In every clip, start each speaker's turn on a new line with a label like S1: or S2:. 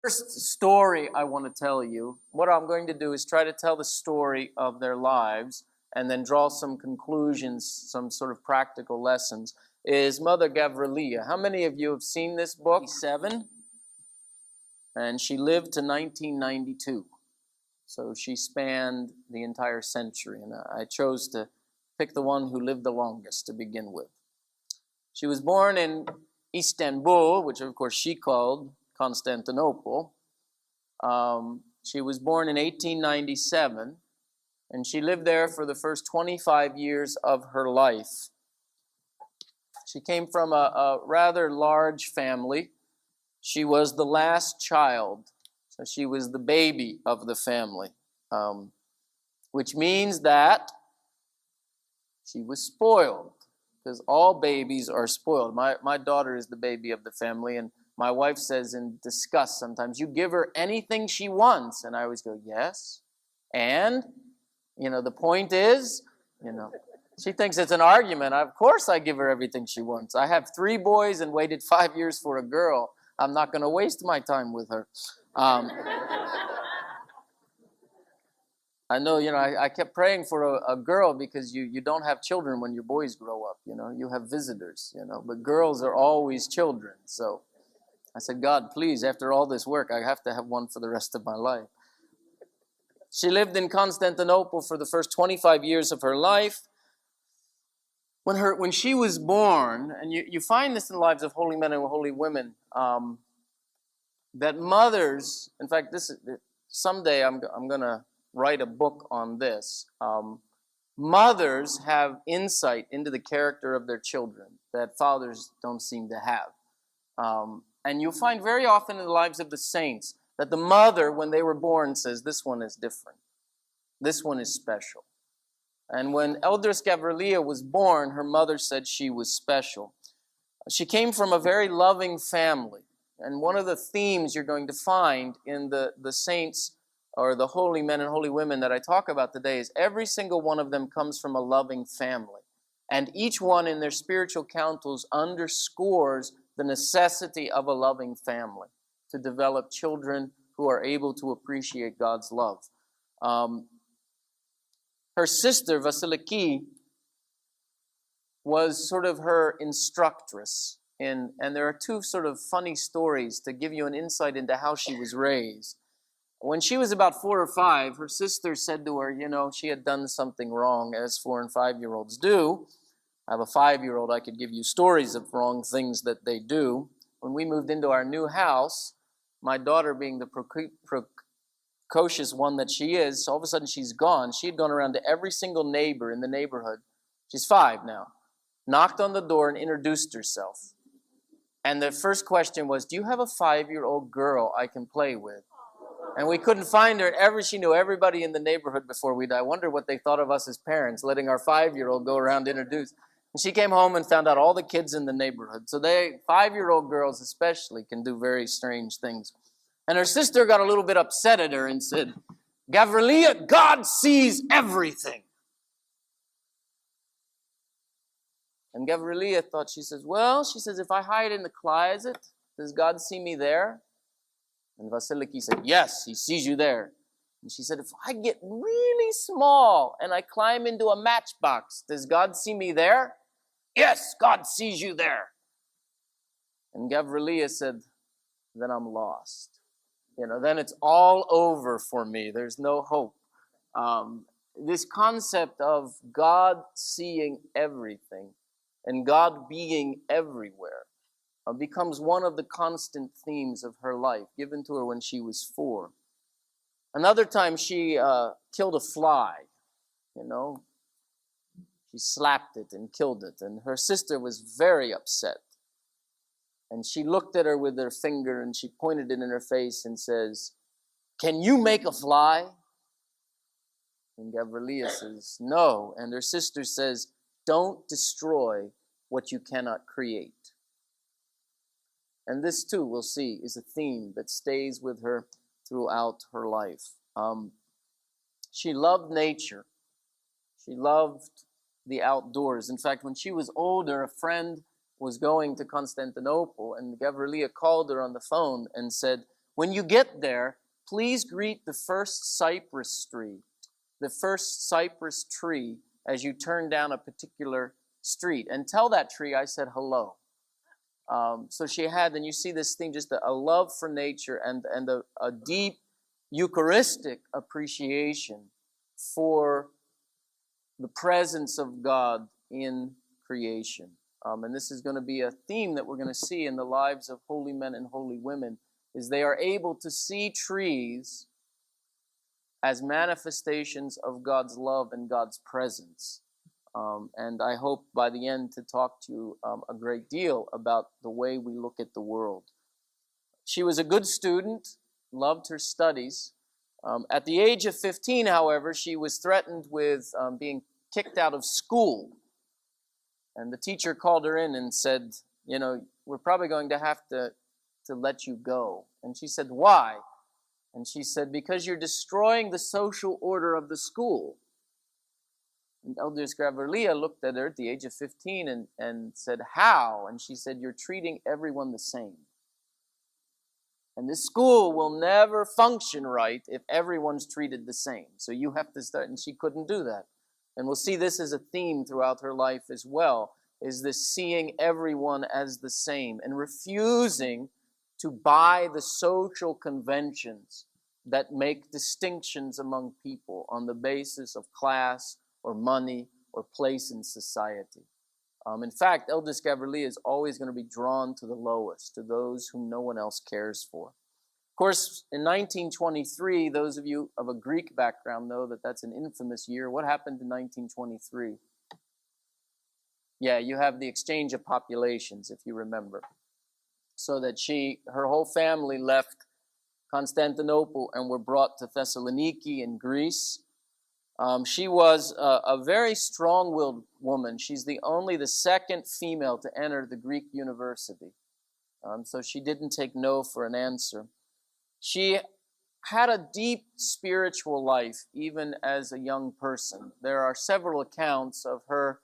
S1: First story I want to tell you, what I'm going to do is try to tell the story of their lives and then draw some conclusions, some sort of practical lessons, is Mother Gavrilia. How many of you have seen this book? 7. And she lived to 1992. So she spanned the entire century. And I chose to pick the one who lived the longest to begin with. She was born in Istanbul, which of course she called Constantinople. She was born in 1897, and she lived there for the first 25 years of her life. She came from a rather large family. She was the last child, so she was the baby of the family, which means that she was spoiled, because all babies are spoiled. My daughter is the baby of the family, and my wife says in disgust sometimes, you give her anything she wants. And I always go, yes. And, the point is, she thinks it's an argument. Of course I give her everything she wants. I have 3 boys and waited 5 years for a girl. I'm not going to waste my time with her. I know, I kept praying for a girl because you don't have children when your boys grow up. You have visitors, but girls are always children. So I said, God, please, after all this work, I have to have one for the rest of my life. She lived in Constantinople for the first 25 years of her life. When she was born, and you find this in the lives of holy men and holy women, that mothers, in fact, someday I'm going to write a book on this. Mothers have insight into the character of their children that fathers don't seem to have. And you'll find very often in the lives of the saints that the mother, when they were born, says, this one is different. This one is special. And when Eldris Gavrilia was born, her mother said she was special. She came from a very loving family. And one of the themes you're going to find in the saints, or the holy men and holy women that I talk about today, is every single one of them comes from a loving family. And each one in their spiritual counsels underscores the necessity of a loving family to develop children who are able to appreciate God's love. Her sister, Vasiliki, was sort of her instructress. And there are 2 sort of funny stories to give you an insight into how she was raised. When she was about 4 or 5, her sister said to her, she had done something wrong, as 4 and 5-year-olds do. I have a 5-year-old, I could give you stories of wrong things that they do. When we moved into our new house, my daughter, being the precocious one that she is, so all of a sudden she's gone. She had gone around to every single neighbor in the neighborhood. She's 5 now. Knocked on the door and introduced herself. And the first question was, do you have a 5-year-old girl I can play with? And we couldn't find her. She knew everybody in the neighborhood before we died. I wonder what they thought of us as parents, letting our 5-year-old go around to introduce. And she came home and found out all the kids in the neighborhood. So 5-year-old girls especially, can do very strange things. And her sister got a little bit upset at her and said, Gavrilia, God sees everything. And Gavrilia thought, she says, if I hide in the closet, does God see me there? And Vasiliki said, yes, he sees you there. And she said, if I get really small and I climb into a matchbox, does God see me there? Yes, God sees you there. And Gavrilia said, then I'm lost. Then it's all over for me. There's no hope. This concept of God seeing everything and God being everywhere becomes one of the constant themes of her life, given to her when she was 4. Another time she killed a fly, She slapped it and killed it, and her sister was very upset. And she looked at her with her finger and she pointed it in her face and says, can you make a fly? And Gabriela says, no. And her sister says, don't destroy what you cannot create. And this too, we'll see, is a theme that stays with her throughout her life. She loved nature. She loved the outdoors. In fact, when she was older, a friend was going to Constantinople, and Gabriela called her on the phone and said, When you get there, please greet the first cypress tree as you turn down a particular street. And tell that tree I said hello. So she had, and you see this thing, just a love for nature and a deep Eucharistic appreciation for the presence of God in creation. And this is going to be a theme that we're going to see in the lives of holy men and holy women, is they are able to see trees as manifestations of God's love and God's presence. And I hope by the end to talk to you a great deal about the way we look at the world. She was a good student, loved her studies. At the age of 15, however, she was threatened with being kicked out of school. And the teacher called her in and said, we're probably going to have to let you go. And she said, why? And she said, because you're destroying the social order of the school. And Elders Gabriela looked at her at the age of 15 and said, how? And she said, you're treating everyone the same. And this school will never function right if everyone's treated the same. So you have to start, and she couldn't do that. And we'll see this as a theme throughout her life as well, is this seeing everyone as the same and refusing to buy the social conventions that make distinctions among people on the basis of class or money or place in society. In fact, Elders Gabriela is always going to be drawn to the lowest, to those whom no one else cares for. Of course, in 1923, those of you of a Greek background know that that's an infamous year. What happened in 1923? Yeah, you have the exchange of populations, if you remember. So that her whole family left Constantinople and were brought to Thessaloniki in Greece. She was a very strong-willed woman. She's only the second female to enter the Greek university. So she didn't take no for an answer. She had a deep spiritual life, even as a young person. There are several accounts of her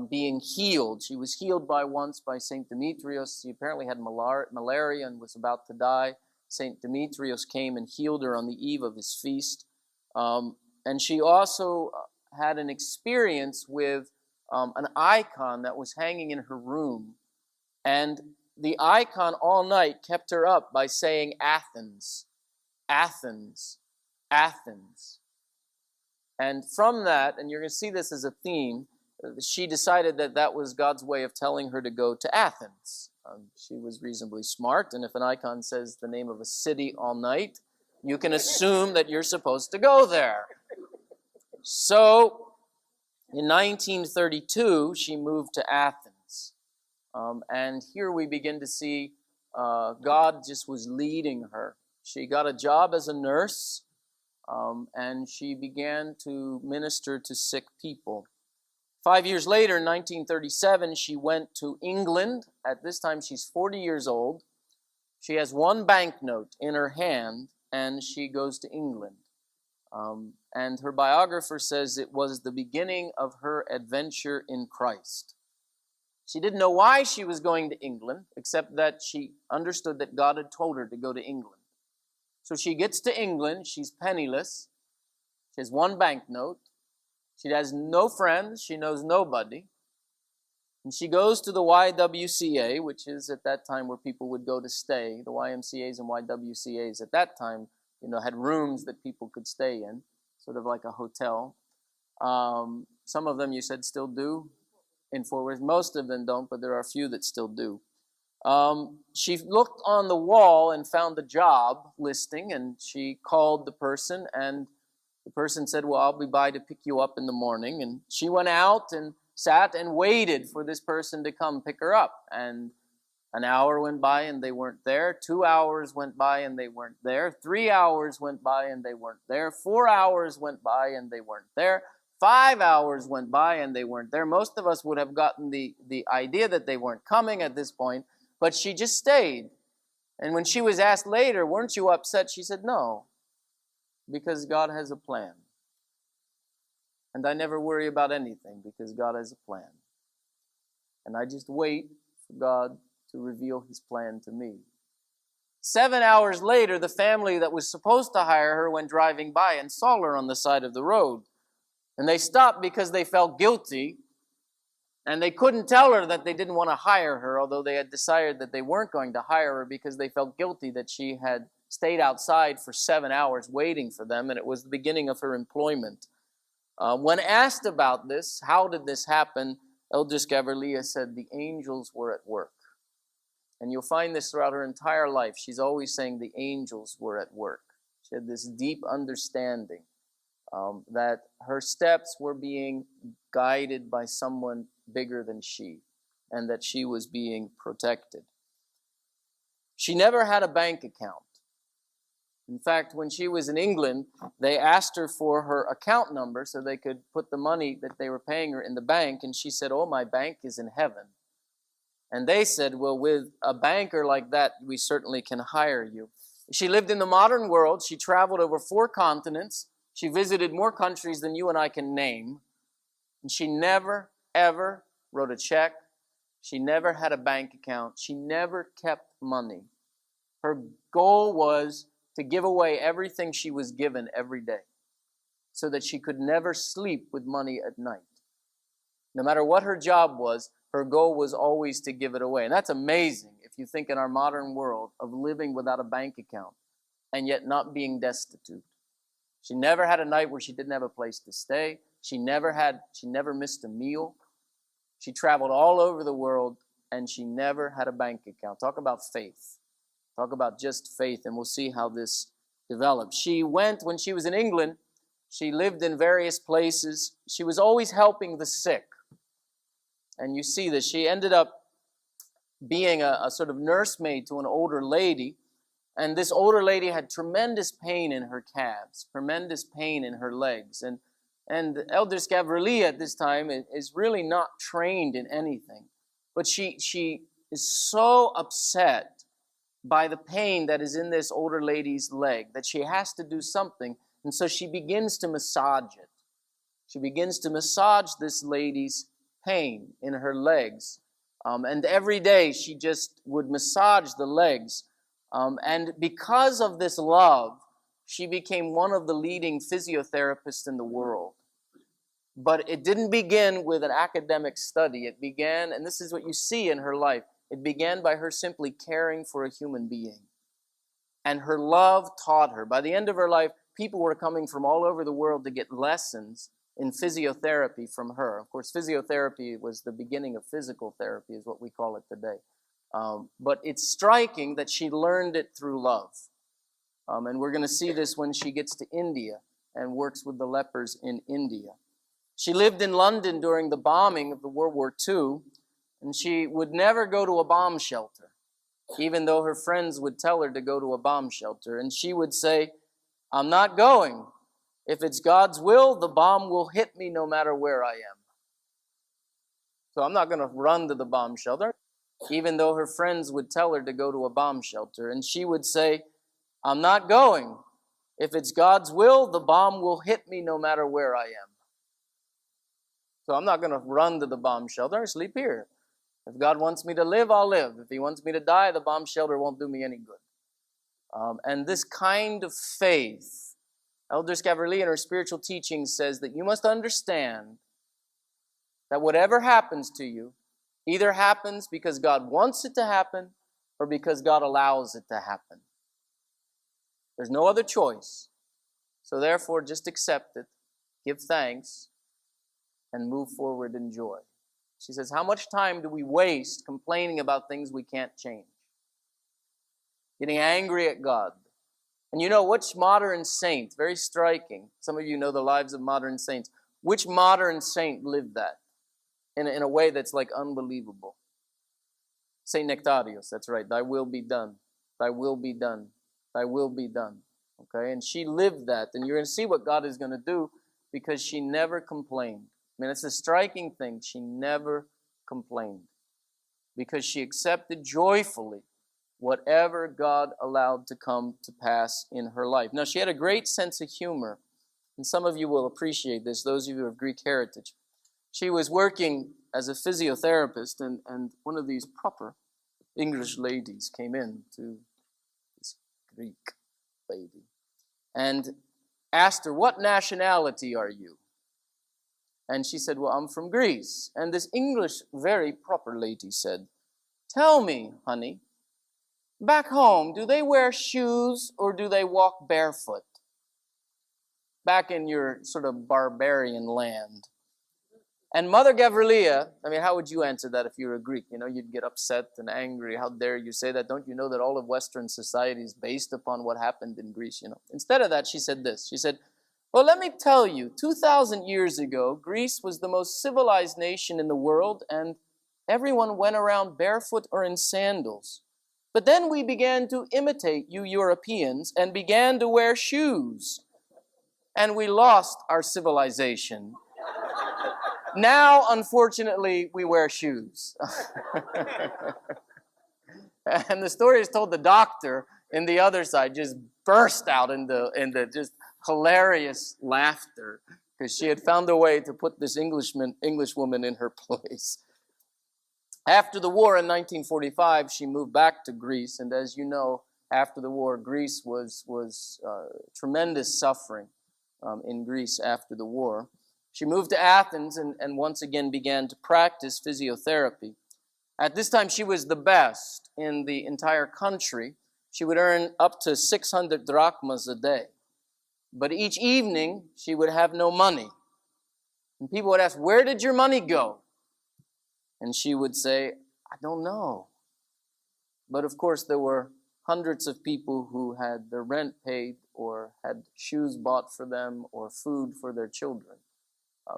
S1: being healed. She was healed once by St. Demetrius. She apparently had malaria and was about to die. St. Demetrius came and healed her on the eve of his feast. And she also had an experience with an icon that was hanging in her room. And the icon all night kept her up by saying, Athens, Athens, Athens. And from that, and you're going to see this as a theme, she decided that that was God's way of telling her to go to Athens. She was reasonably smart, and if an icon says the name of a city all night, you can assume that you're supposed to go there. So, in 1932, she moved to Athens. And here we begin to see God just was leading her. She got a job as a nurse, and she began to minister to sick people. 5 years later, in 1937, she went to England. At this time, she's 40 years old. She has one banknote in her hand, and she goes to England. And her biographer says it was the beginning of her adventure in Christ. She didn't know why she was going to England, except that she understood that God had told her to go to England. So she gets to England. She's penniless. She has one banknote. She has no friends. She knows nobody. And she goes to the YWCA, which is at that time where people would go to stay. The YMCAs and YWCAs at that time, had rooms that people could stay in, sort of like a hotel. Some of them, you said, still do in Fort Worth. Most of them don't, but there are a few that still do. She looked on the wall and found a job listing, and she called the person, and the person said, well, I'll be by to pick you up in the morning. And she went out and sat and waited for this person to come pick her up. And an hour went by and they weren't there. 2 hours went by and they weren't there. 3 hours went by and they weren't there. 4 hours went by and they weren't there. 5 hours went by and they weren't there. Most of us would have gotten the idea that they weren't coming at this point, but she just stayed. And when she was asked later, weren't you upset? She said, no, because God has a plan. And I never worry about anything because God has a plan. And I just wait for God to reveal his plan to me. 7 hours later, the family that was supposed to hire her went driving by and saw her on the side of the road. And they stopped because they felt guilty. And they couldn't tell her that they didn't want to hire her, although they had decided that they weren't going to hire her because they felt guilty that she had stayed outside for 7 hours waiting for them, and it was the beginning of her employment. When asked about this, how did this happen, Eldris Gabriela said the angels were at work. And you'll find this throughout her entire life. She's always saying the angels were at work. She had this deep understanding that her steps were being guided by someone bigger than she, and that she was being protected. She never had a bank account. In fact, when she was in England, they asked her for her account number so they could put the money that they were paying her in the bank, and she said, "Oh, my bank is in heaven." And they said, "Well, with a banker like that, we certainly can hire you." She lived in the modern world. She traveled over 4 continents. She visited more countries than you and I can name. And she never, ever wrote a check. She never had a bank account. She never kept money. Her goal was to give away everything she was given every day so that she could never sleep with money at night. No matter what her job was, her goal was always to give it away. And that's amazing if you think in our modern world of living without a bank account and yet not being destitute. She never had a night where she didn't have a place to stay. She never missed a meal. She traveled all over the world and she never had a bank account. Talk about faith. Talk about just faith, and we'll see how this develops. She went, when she was in England, she lived in various places. She was always helping the sick. And you see this. She ended up being a sort of nursemaid to an older lady. And this older lady had tremendous pain in her calves, tremendous pain in her legs. And Eldris Gavrilia at this time is really not trained in anything. But she is so upset by the pain that is in this older lady's leg that she has to do something. And so she begins to massage it. She begins to massage this lady's pain in her legs. And every day she just would massage the legs. And because of this love, she became one of the leading physiotherapists in the world. But it didn't begin with an academic study. It began, and this is what you see in her life, it began by her simply caring for a human being. And her love taught her. By the end of her life, people were coming from all over the world to get lessons in physiotherapy from her. Of course, physiotherapy was the beginning of physical therapy, is what we call it today. But it's striking that she learned it through love. And we're going to see this when she gets to India and works with the lepers in India. She lived in London during the bombing of the World War II, and she would never go to a bomb shelter, even though her friends would tell her to go to a bomb shelter. And she would say, "I'm not going. If it's God's will, the bomb will hit me no matter where I am. So I'm not going to run to the bomb shelter," even though her friends would tell her to go to a bomb shelter. And she would say, "I'm not going. If it's God's will, the bomb will hit me no matter where I am. So I'm not going to run to the bomb shelter. Sleep here. If God wants me to live, I'll live. If he wants me to die, the bomb shelter won't do me any good." And this kind of faith, Eldris Gabriela in her spiritual teaching says that you must understand that whatever happens to you either happens because God wants it to happen or because God allows it to happen. There's no other choice. So therefore, just accept it, give thanks, and move forward in joy. She says, how much time do we waste complaining about things we can't change? Getting angry at God. And you know, which modern saint, very striking, some of you know the lives of modern saints, which modern saint lived that in a way that's like unbelievable? Saint Nectarios, that's right. Thy will be done. Thy will be done. Thy will be done. Okay, and she lived that. And you're going to see what God is going to do because she never complained. I mean, it's a striking thing. She never complained because she accepted joyfully whatever God allowed to come to pass in her life. Now, she had a great sense of humor, and some of you will appreciate this, those of you of Greek heritage. She was working as a physiotherapist, and one of these proper English ladies came in to Greek lady, and asked her, "What nationality are you?" And she said, "Well, I'm from Greece." And this English, very proper lady said, "Tell me, honey, back home, do they wear shoes or do they walk barefoot? Back in your sort of barbarian land." And Mother Gavrilia, I mean, how would you answer that if you were a Greek? You know, you'd get upset and angry. How dare you say that? Don't you know that all of Western society is based upon what happened in Greece, you know? Instead of that, she said this. She said, "Well, let me tell you, 2,000 years ago, Greece was the most civilized nation in the world, and everyone went around barefoot or in sandals. But then we began to imitate you Europeans and began to wear shoes, and we lost our civilization. Now, unfortunately, we wear shoes." And the story is told, the doctor in the other side just burst out into just hilarious laughter because she had found a way to put this English woman in her place. After the war in 1945, she moved back to Greece, and as you know, after the war, Greece was tremendous suffering in Greece after the war. She moved to Athens and once again began to practice physiotherapy. At this time, she was the best in the entire country. She would earn up to 600 drachmas a day. But each evening, she would have no money. And people would ask, "Where did your money go?" And she would say, "I don't know." But of course, there were hundreds of people who had their rent paid or had shoes bought for them or food for their children.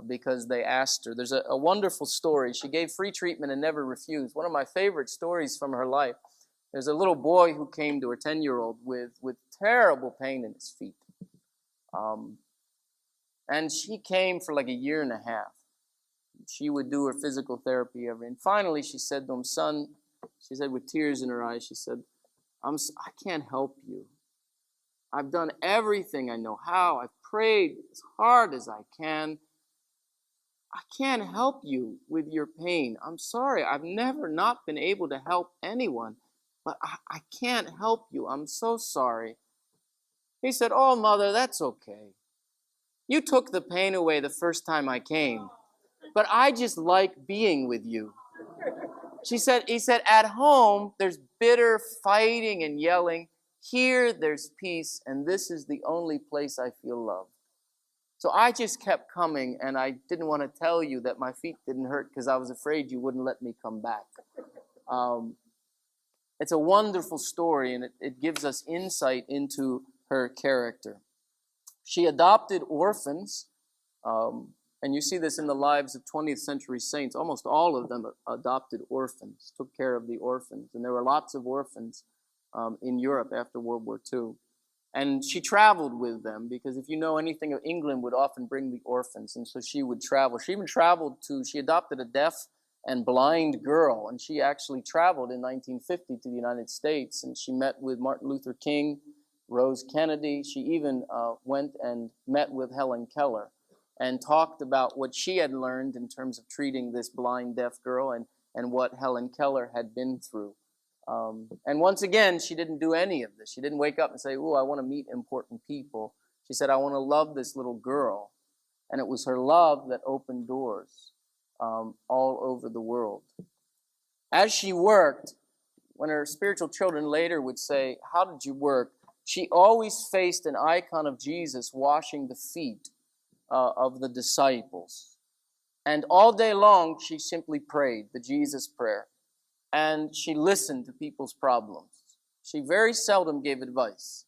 S1: Because they asked her. There's a wonderful story. She gave free treatment and never refused. One of my favorite stories from her life. There's a little boy who came to her, 10-year-old, with terrible pain in his feet. And she came for like a year and a half. She would do her physical therapy and finally she said to him, "Son," she said with tears in her eyes, she said, I can't help you. I've done everything I know how. I've prayed as hard as I can. I can't help you with your pain. I'm sorry. I've never not been able to help anyone, but I can't help you. I'm so sorry." He said, "Oh, mother, that's okay. You took the pain away the first time I came, but I just like being with you." He said, "At home, there's bitter fighting and yelling. Here, there's peace, and this is the only place I feel love. So I just kept coming, and I didn't want to tell you that my feet didn't hurt because I was afraid you wouldn't let me come back." It's a wonderful story, and it gives us insight into her character. She adopted orphans, and you see this in the lives of 20th century saints. Almost all of them adopted orphans, took care of the orphans, and there were lots of orphans in Europe after World War II. And she traveled with them because if you know anything of England, would often bring the orphans. And so she would travel. She even she adopted a deaf and blind girl. And she actually traveled in 1950 to the United States. And she met with Martin Luther King, Rose Kennedy. She even went and met with Helen Keller and talked about what she had learned in terms of treating this blind deaf girl and what Helen Keller had been through. And once again, she didn't do any of this. She didn't wake up and say, "Oh, I want to meet important people." She said, "I want to love this little girl." And it was her love that opened doors all over the world. As she worked, when her spiritual children later would say, "How did you work?" she always faced an icon of Jesus washing the feet of the disciples. And all day long, she simply prayed the Jesus prayer. And she listened to people's problems. She very seldom gave advice.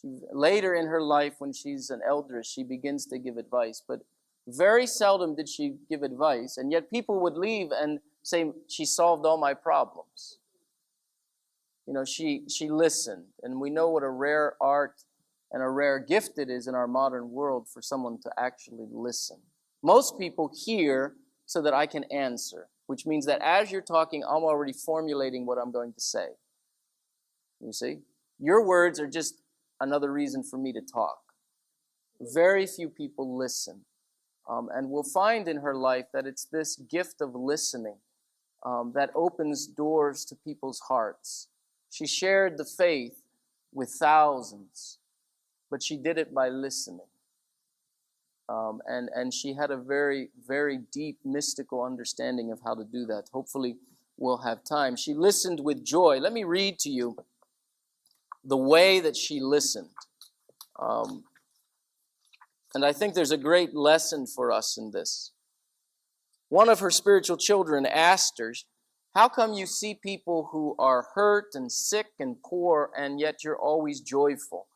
S1: Later in her life, when she's an elderess, she begins to give advice. But very seldom did she give advice. And yet people would leave and say, "She solved all my problems." You know, she listened. And we know what a rare art and a rare gift it is in our modern world for someone to actually listen. Most people hear so that I can answer, which means that as you're talking, I'm already formulating what I'm going to say. You see? Your words are just another reason for me to talk. Very few people listen. And we'll find in her life that it's this gift of listening that opens doors to people's hearts. She shared the faith with thousands, but she did it by listening. And she had a very, very deep mystical understanding of how to do that. Hopefully we'll have time. She listened with joy. Let me read to you the way that she listened. And I think there's a great lesson for us in this. One of her spiritual children asked her, how come you see people who are hurt and sick and poor, and yet you're always joyful?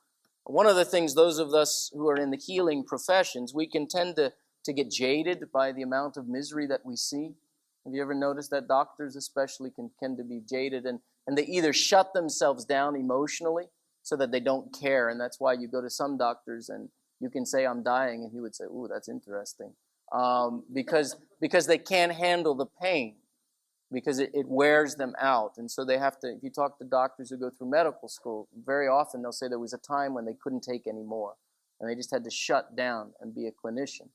S1: One of the things, those of us who are in the healing professions, we can tend to get jaded by the amount of misery that we see. Have you ever noticed that doctors especially can tend to be jaded, and they either shut themselves down emotionally so that they don't care, and that's why you go to some doctors and you can say, I'm dying, and he would say, ooh, that's interesting, because they can't handle the pain, because it wears them out. And so they have to, if you talk to doctors who go through medical school, very often they'll say there was a time when they couldn't take any more, and they just had to shut down and be a clinician.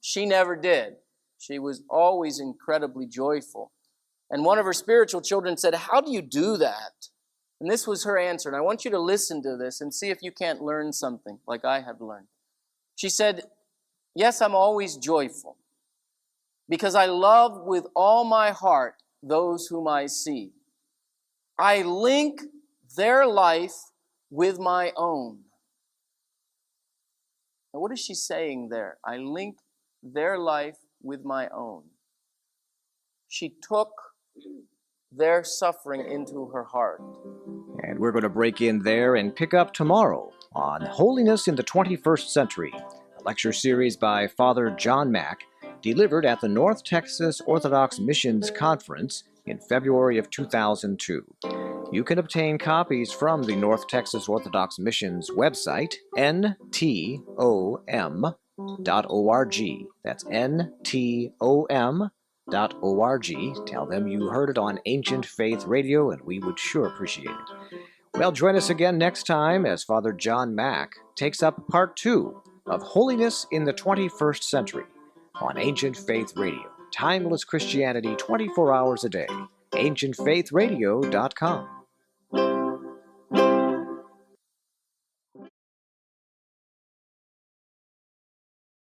S1: She never did. She was always incredibly joyful. And one of her spiritual children said, how do you do that? And this was her answer, and I want you to listen to this and see if you can't learn something like I have learned. She said, yes, I'm always joyful, because I love with all my heart those whom I see. I link their life with my own. Now, what is she saying there? I link their life with my own. She took their suffering into her heart.
S2: And we're going to break in there and pick up tomorrow on Holiness in the 21st Century, a lecture series by Father John Mack, delivered at the North Texas Orthodox Missions Conference in February of 2002. You can obtain copies from the North Texas Orthodox Missions website, ntom.org. That's ntom.org. Tell them you heard it on Ancient Faith Radio, and we would sure appreciate it. Well, join us again next time as Father John Mack takes up part 2 of Holiness in the 21st Century on Ancient Faith Radio. Timeless Christianity 24 hours a day. AncientFaithRadio.com.